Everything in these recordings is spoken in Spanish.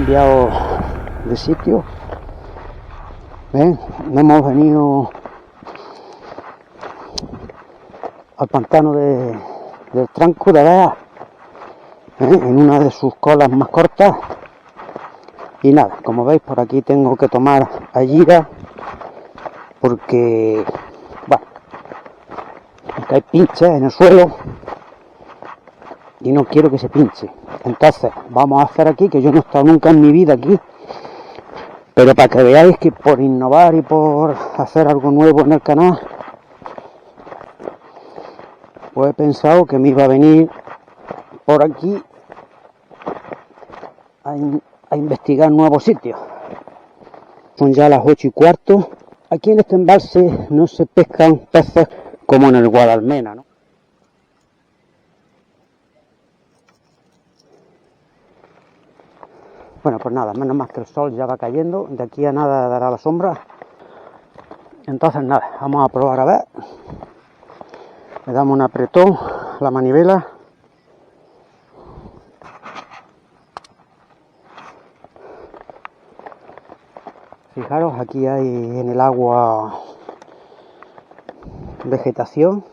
cambiado de sitio. ¿Ven? Hemos venido al pantano del Tranco de Bea, en una de sus colas más cortas. Y nada, como veis, por aquí tengo que tomar ayira porque, bueno, hay pinches en el suelo y no quiero que se pinche. Entonces vamos a hacer aquí, que yo no he estado nunca en mi vida aquí, pero para que veáis que por innovar y por hacer algo nuevo en el canal, pues he pensado que me iba a venir por aquí a investigar nuevos sitios. Son ya las 8:15. Aquí en este embalse no se pescan peces como en el Guadalmena, ¿no? Bueno, pues nada, menos más que el sol ya va cayendo, de aquí a nada dará la sombra. Entonces nada, vamos a probar a ver. Le damos un apretón a la manivela. Fijaros, aquí hay en el agua vegetación.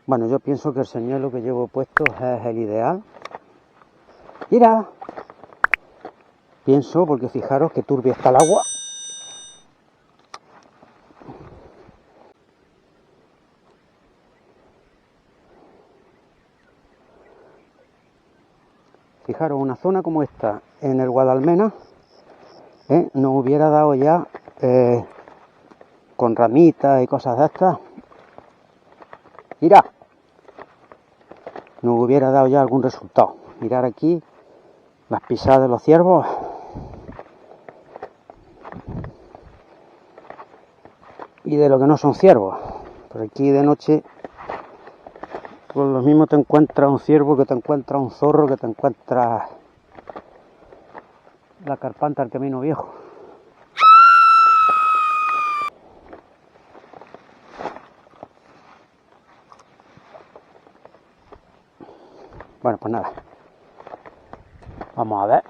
Bueno, yo pienso que el señuelo que llevo puesto es el ideal. ¡Mira! Pienso, porque fijaros que turbia está el agua. Fijaros, una zona como esta en el Guadalmena nos hubiera dado ya con ramitas y cosas de estas. Mirad, nos hubiera dado ya algún resultado. Mirad aquí las pisadas de los ciervos. Y de lo que no son ciervos. Por aquí de noche, pues lo mismo te encuentras un ciervo que te encuentras un zorro, que te encuentras la carpanta del Camino Viejo. Bueno, pues nada. Vamos a ver.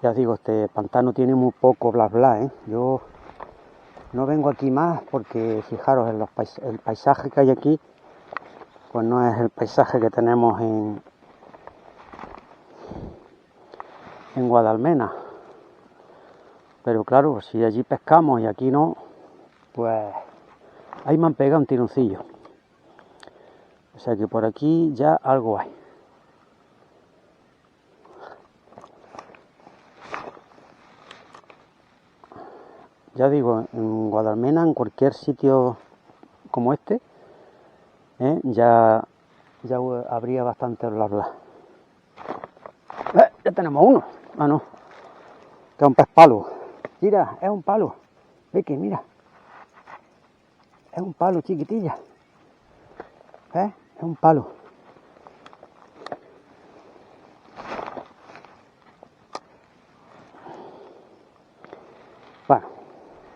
Ya os digo, este pantano tiene muy poco bla bla, Yo no vengo aquí más porque fijaros en el paisaje que hay aquí, pues no es el paisaje que tenemos en Guadalmena. Pero claro, si allí pescamos y aquí no, pues ahí me han pegado un tironcillo. O sea que por aquí ya algo hay. Ya digo, en Guadalmena, en cualquier sitio como este, ya habría bastante bla bla. Ya tenemos uno. Ah, no. Que es un pez palo. Mira, es un palo. Ve que mira. Es un palo, chiquitilla. Es un palo. Bueno,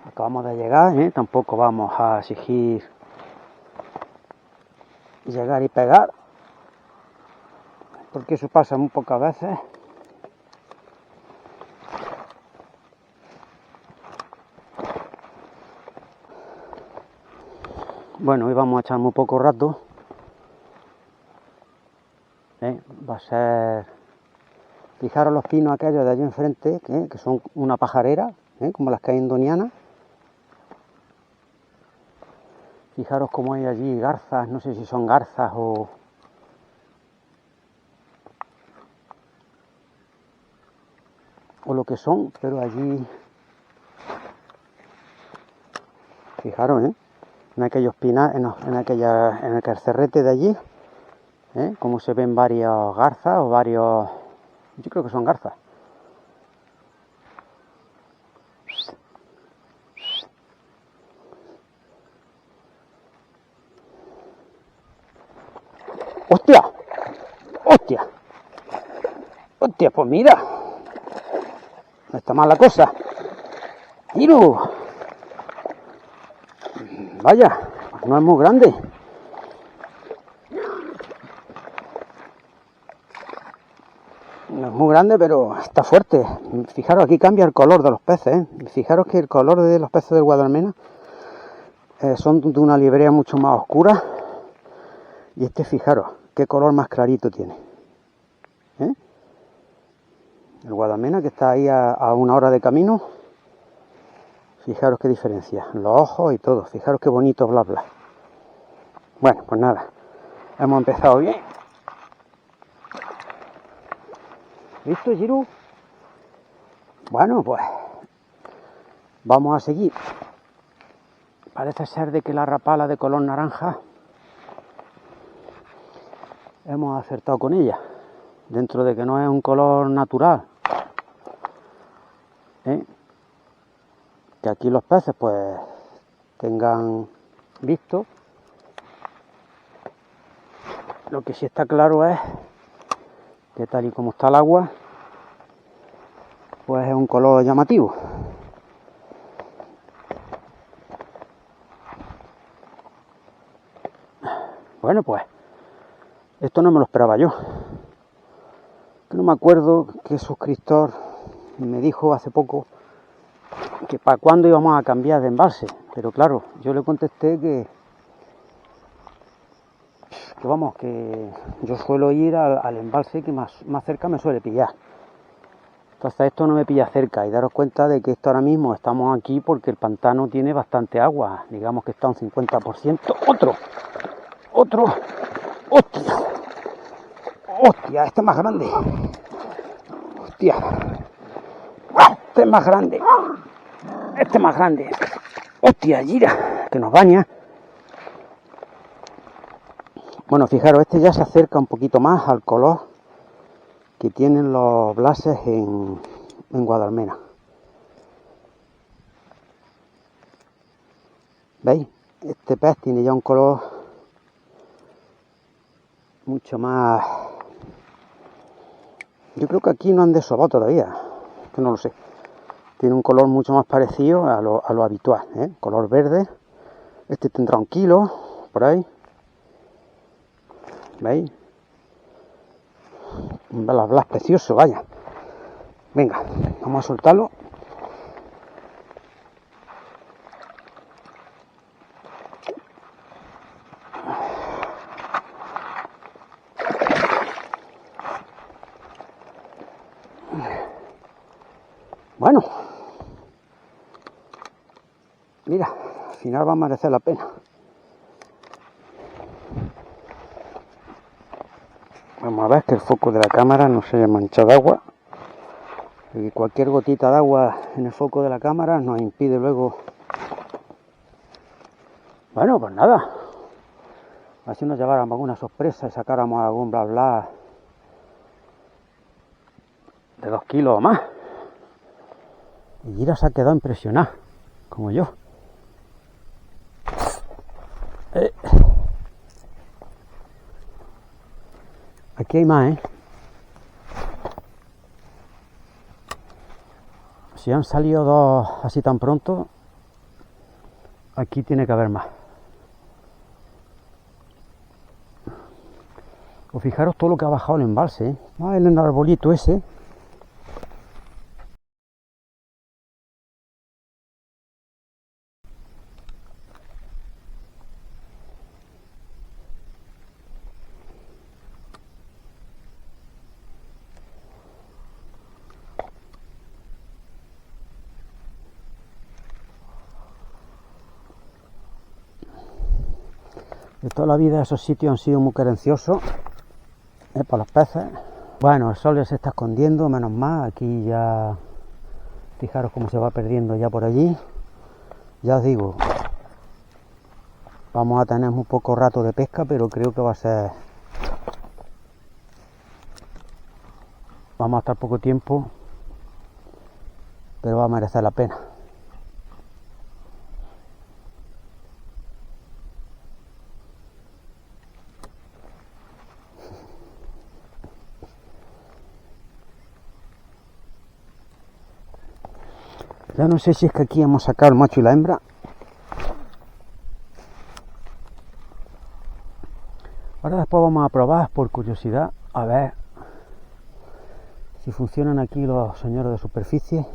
acabamos de llegar, tampoco vamos a exigir llegar y pegar, porque eso pasa muy pocas veces. Bueno, hoy vamos a echar muy poco rato. Va a ser... Fijaros los pinos aquellos de allí enfrente, que son una pajarera, como las que hay en Doñana. Fijaros cómo hay allí garzas, no sé si son garzas o lo que son, pero allí... Fijaros, en aquellos pinas, en aquel cerrete de allí, como se ven varias garzas o varios... Yo creo que son garzas. ¡Hostia! ¡Hostia! ¡Hostia! Pues mira, no está mal la cosa. ¡Miro! Vaya, no es muy grande. No es muy grande, pero está fuerte. Fijaros, aquí cambia el color de los peces, ¿eh? Fijaros que el color de los peces del Guadalmena son de una librea mucho más oscura. Y este, fijaros, qué color más clarito tiene. ¿Eh? El Guadalmena, que está ahí a 1 hora de camino. Fijaros qué diferencia. Los ojos y todo. Fijaros qué bonito, bla, bla. Bueno, pues nada. Hemos empezado bien. ¿Listo, Giru? Bueno, pues vamos a seguir. Parece ser de que la rapala de color naranja hemos acertado con ella. Dentro de que no es un color natural. Que aquí los peces pues tengan visto. Lo que sí está claro es que tal y como está el agua, pues es un color llamativo. Bueno, pues esto no me lo esperaba yo. Que no me acuerdo qué suscriptor me dijo hace poco que para cuándo íbamos a cambiar de embalse, pero claro, yo le contesté que vamos, que yo suelo ir al embalse que más cerca me suele pillar. Entonces esto no me pilla cerca, y daros cuenta de que esto ahora mismo estamos aquí porque el pantano tiene bastante agua, digamos que está un 50%. ¡Otro! ¡Hostia! Este es más grande. ¡Hostia! Este es más grande. ¡Hostia, gira! Que nos baña. Bueno, fijaros, este ya se acerca un poquito más al color que tienen los blases en Guadalmena. ¿Veis? Este pez tiene ya un color mucho más... Yo creo que aquí no han desobado todavía, que no lo sé. Tiene un color mucho más parecido a lo habitual, ¿eh? Color verde. Este tendrá 1 kilo, por ahí. ¿Veis? Un blas precioso, vaya. Venga, vamos a soltarlo. Bueno, mira, al final va a merecer la pena. Vamos a ver que el foco de la cámara no se haya manchado de agua. Y cualquier gotita de agua en el foco de la cámara nos impide luego... Bueno, pues nada. Así nos lleváramos alguna sorpresa y sacáramos algún bla bla de 2 kilos o más. Y Gira se ha quedado impresionada, como yo. Aquí hay más, ¿eh? Si han salido 2 así tan pronto, aquí tiene que haber más. O fijaros todo lo que ha bajado el embalse, ¿eh? Ah, el arbolito ese. De toda la vida esos sitios han sido muy carenciosos para los peces. Bueno, el sol ya se está escondiendo, menos mal. Aquí ya, fijaros cómo se va perdiendo ya por allí. Ya os digo, vamos a tener muy poco rato de pesca, pero creo que va a ser... Vamos a estar poco tiempo, pero va a merecer la pena. Ya no sé si es que aquí hemos sacado el macho y la hembra. pues vamos a probar por curiosidad a ver si funcionan aquí los señores de superficie.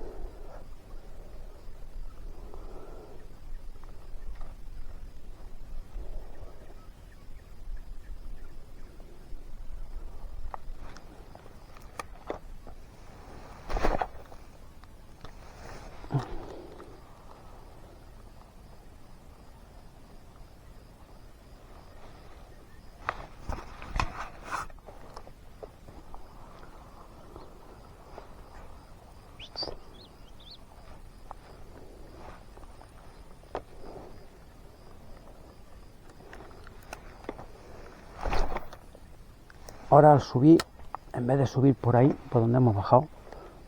Ahora al subir, en vez de subir por ahí, por donde hemos bajado,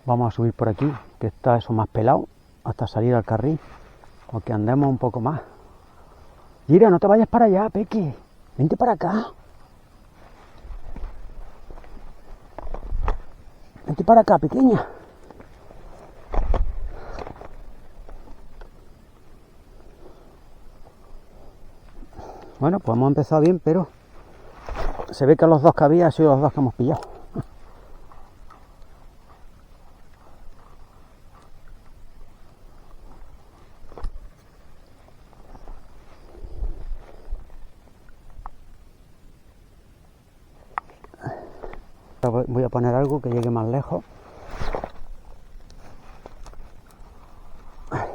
vamos a subir por aquí, que está eso más pelado, hasta salir al carril, o que andemos un poco más. Gira, no te vayas para allá, Peque, vente para acá. Vente para acá, pequeña. Bueno, pues hemos empezado bien, pero se ve que los dos que había han sido los dos que hemos pillado. Voy a poner algo que llegue más lejos. Ay.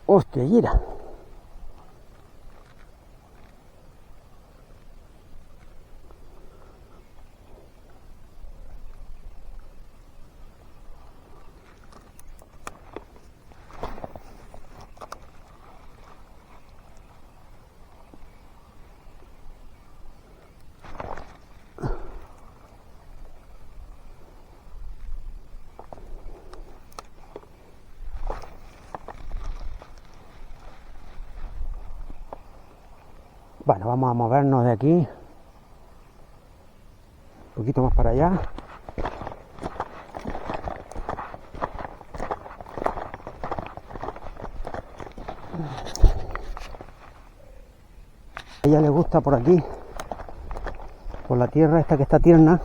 Hostia, gira. Bueno, vamos a movernos de aquí un poquito más para allá. A ella le gusta por aquí, por la tierra esta que está tierna,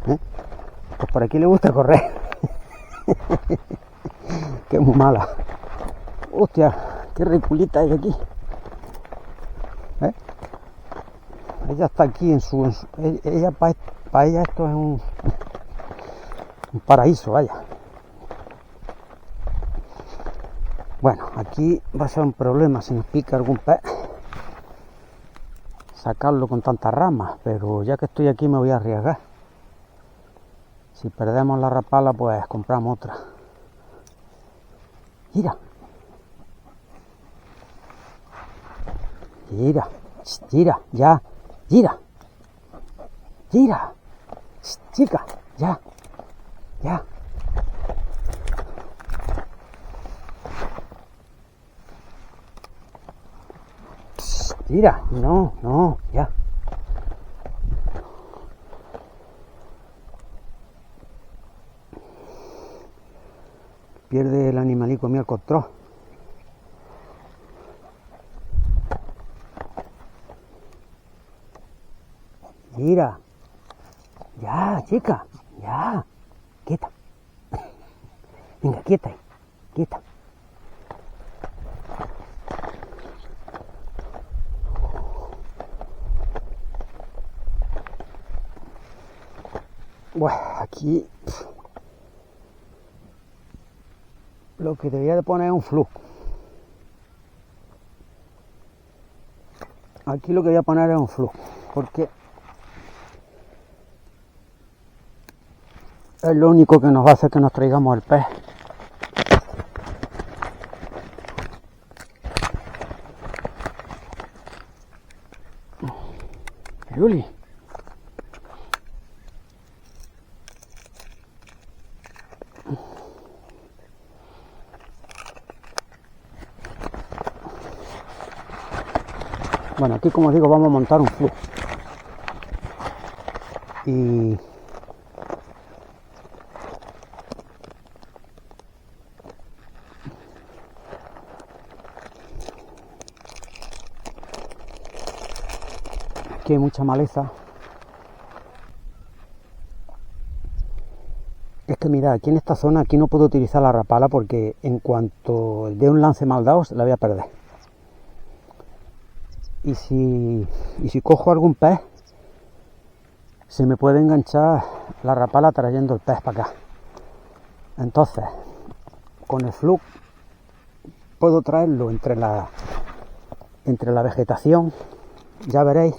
¿eh? Pues por aquí le gusta correr. Que es muy mala. Hostia, qué riculita hay aquí. ¿Eh? Ella está aquí en su ella para ella esto es un paraíso, vaya. Bueno, aquí va a ser un problema si nos pica algún pez sacarlo con tantas ramas, pero ya que estoy aquí me voy a arriesgar. Si perdemos la rapala, pues compramos otra. Gira. Gira. Gira, ya. Gira. Gira. Chica, ya. Ya. Gira. No, no, ya. Pierde el animalico mío el control. Mira. Ya, chica. Ya. Quieta. Venga, quieta ahí. Quieta. Bueno, aquí lo que debería de poner es un flujo. Aquí lo que voy a poner es un flujo, porque es lo único que nos va a hacer que nos traigamos el pez. Yuli. Bueno, aquí como digo vamos a montar un fluke. Y aquí hay mucha maleza. Es que mira, aquí en esta zona aquí no puedo utilizar la rapala porque en cuanto dé un lance mal dado la voy a perder. Y si cojo algún pez, se me puede enganchar la rapala trayendo el pez para acá. Entonces, con el fluke puedo traerlo entre la vegetación, ya veréis.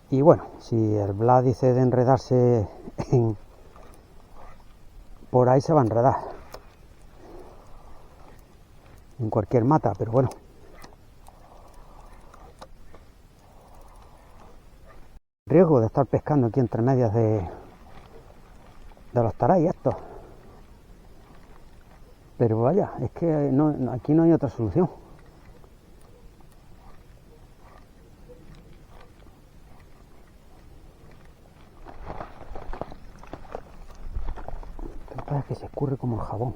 Y bueno, si el blas dice de enredarse por ahí, se va a enredar en cualquier mata, pero bueno. Riesgo de estar pescando aquí entre medias de los taray estos. Pero vaya, es que aquí no hay otra solución. Es que se escurre como el jabón.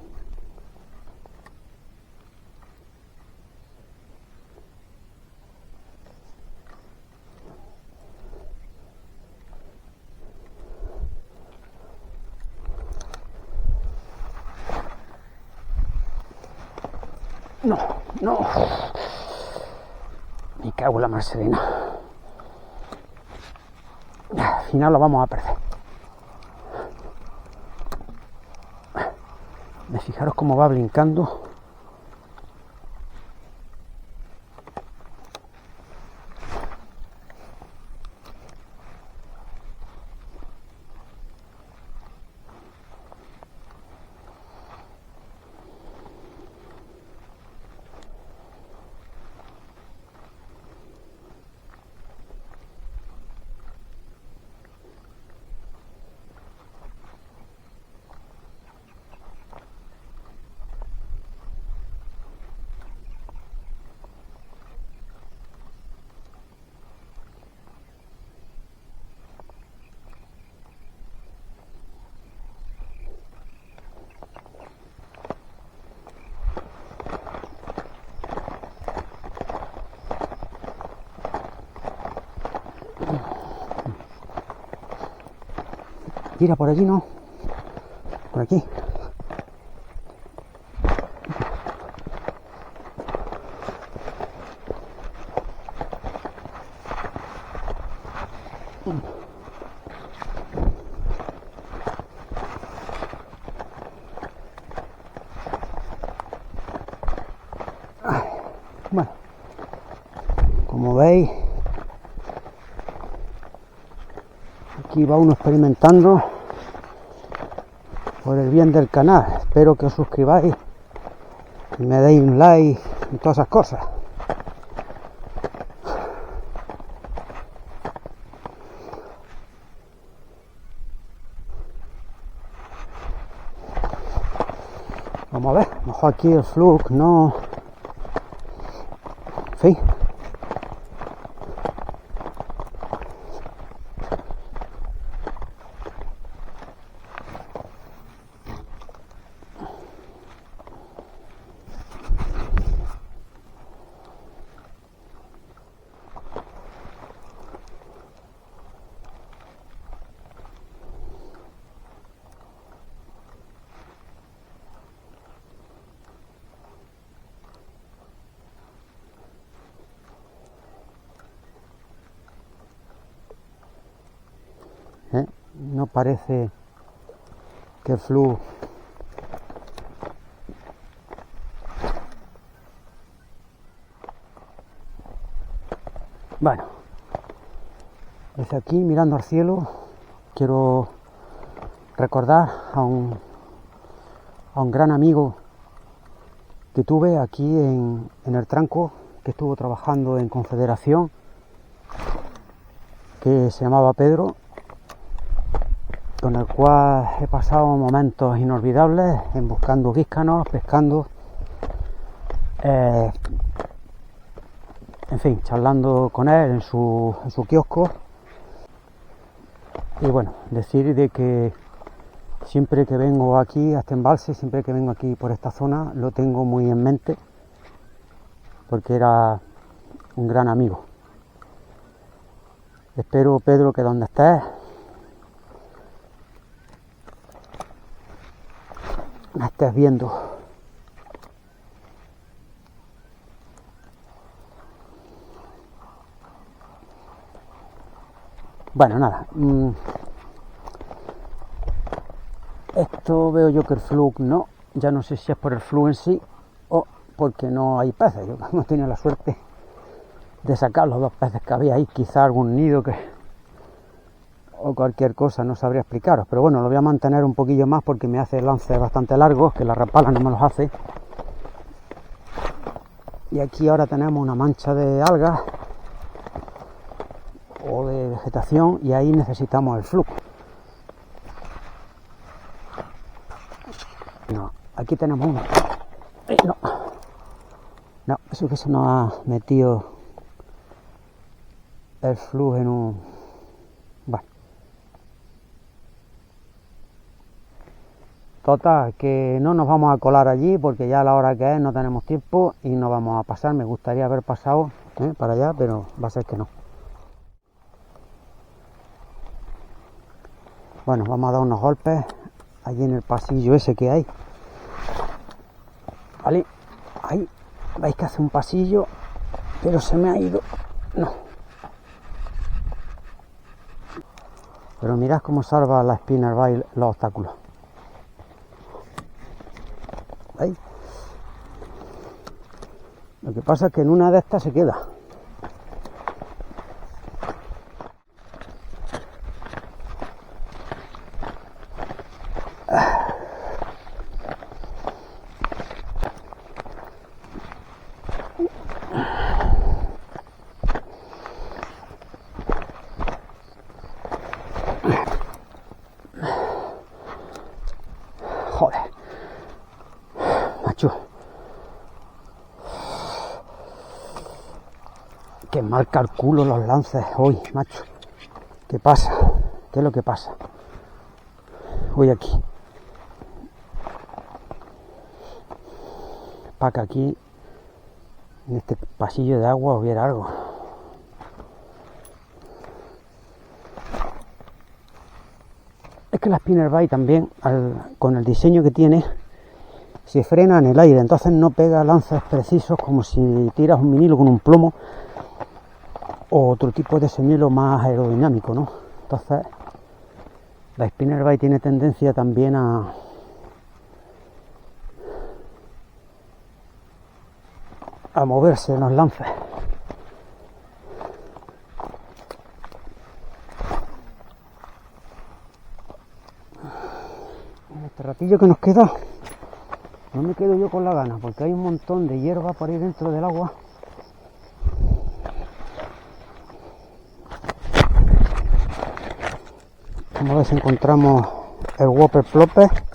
No. Me cago en la Marcelina. Al final lo vamos a perder. Fijaros cómo va brincando. Mira, por allí no. Por aquí. Bueno, como veis, aquí va uno experimentando por el bien del canal. Espero que os suscribáis y me deis un like y todas esas cosas. Vamos a ver, a lo mejor aquí el fluke no... En fin. No parece que el fluke bueno, desde aquí mirando al cielo quiero recordar a un gran amigo que tuve aquí en el Tranco, que estuvo trabajando en Confederación, que se llamaba Pedro, con el cual he pasado momentos inolvidables en buscando guíscanos, pescando, en fin, charlando con él en su kiosco. Y bueno, decir de que siempre que vengo aquí a este embalse, siempre que vengo aquí por esta zona, lo tengo muy en mente, porque era un gran amigo. Espero, Pedro, que donde estés me estés viendo. Bueno, nada. Esto veo yo que el fluke no. Ya no sé si es por el fluke en sí o porque no hay peces. Yo no tenía la suerte de sacar los 2 peces que había ahí. Quizá algún nido o cualquier cosa, no sabría explicaros. Pero bueno, lo voy a mantener un poquillo más porque me hace lances bastante largos, que la rapala no me los hace. Y aquí ahora tenemos una mancha de algas o de vegetación y ahí necesitamos el fluke. No, aquí tenemos uno. No, eso que se nos ha metido el fluke en un... Bueno. Total, que no nos vamos a colar allí porque ya a la hora que es no tenemos tiempo y no vamos a pasar. Me gustaría haber pasado para allá, pero va a ser que no. Bueno, vamos a dar unos golpes allí en el pasillo ese que hay. Vale, ahí veis que hace un pasillo, pero se me ha ido. No. Pero mirad cómo salva la spinnerbait los obstáculos. ¿Veis? Lo que pasa es que en una de estas se queda. Joder, macho, que mal calculo los lances hoy, macho. ¿Qué pasa? ¿Qué es lo que pasa? Voy aquí, para que aquí en este pasillo de agua hubiera algo. Es que la spinnerbait también, con el diseño que tiene, se frena en el aire, entonces no pega lances precisos como si tiras un vinilo con un plomo o otro tipo de señuelo más aerodinámico, ¿no? Entonces la spinnerbait tiene tendencia también a moverse en los lances. En este ratillo que nos queda, no me quedo yo con la gana, porque hay un montón de hierba por ahí dentro del agua. Vamos a ver si encontramos el Whopper Plopper.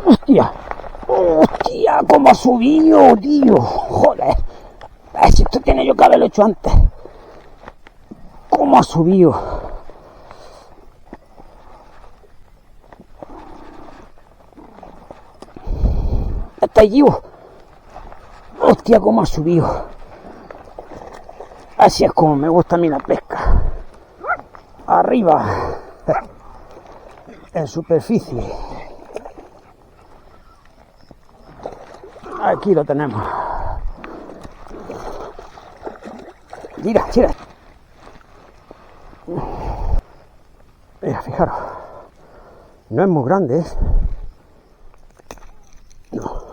¡Hostia! ¡Hostia! Hostia, cómo ha subido, tío. Joder. A ver si esto tiene yo que haberlo hecho antes. Cómo ha subido. Está allí. Hostia, cómo ha subido. Así es como me gusta a mí la pesca. Arriba. En superficie. Aquí lo tenemos. Mira, mira. Mira, fijaros. No es muy grande, ¿eh? No.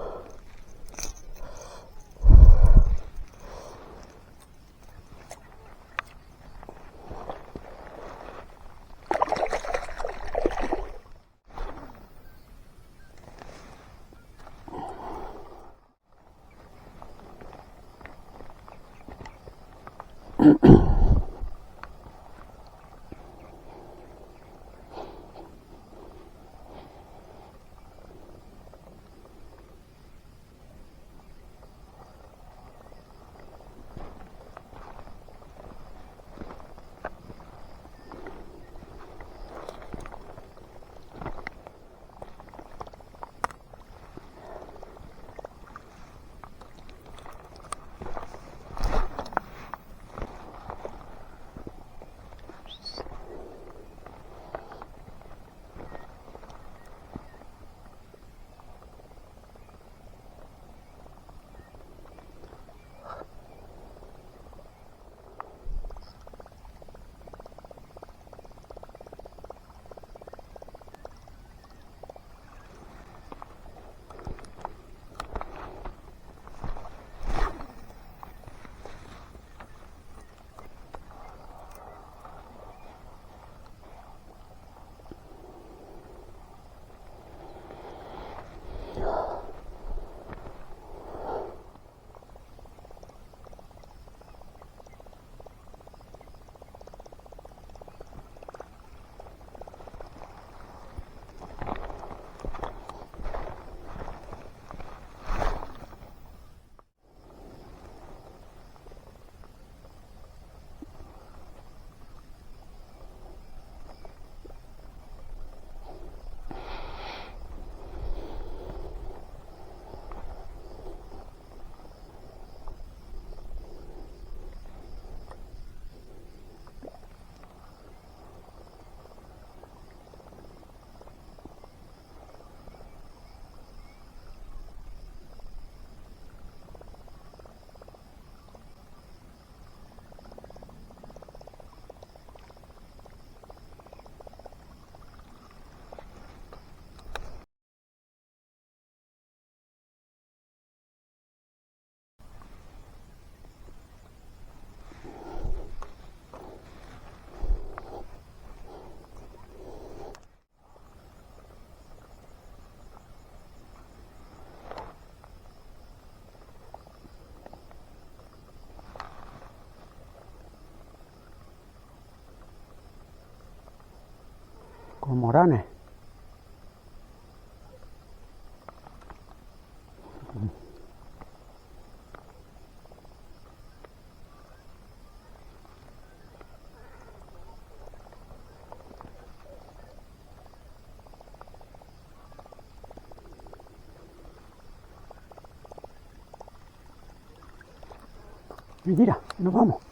Con moranes. Mira, nos vamos.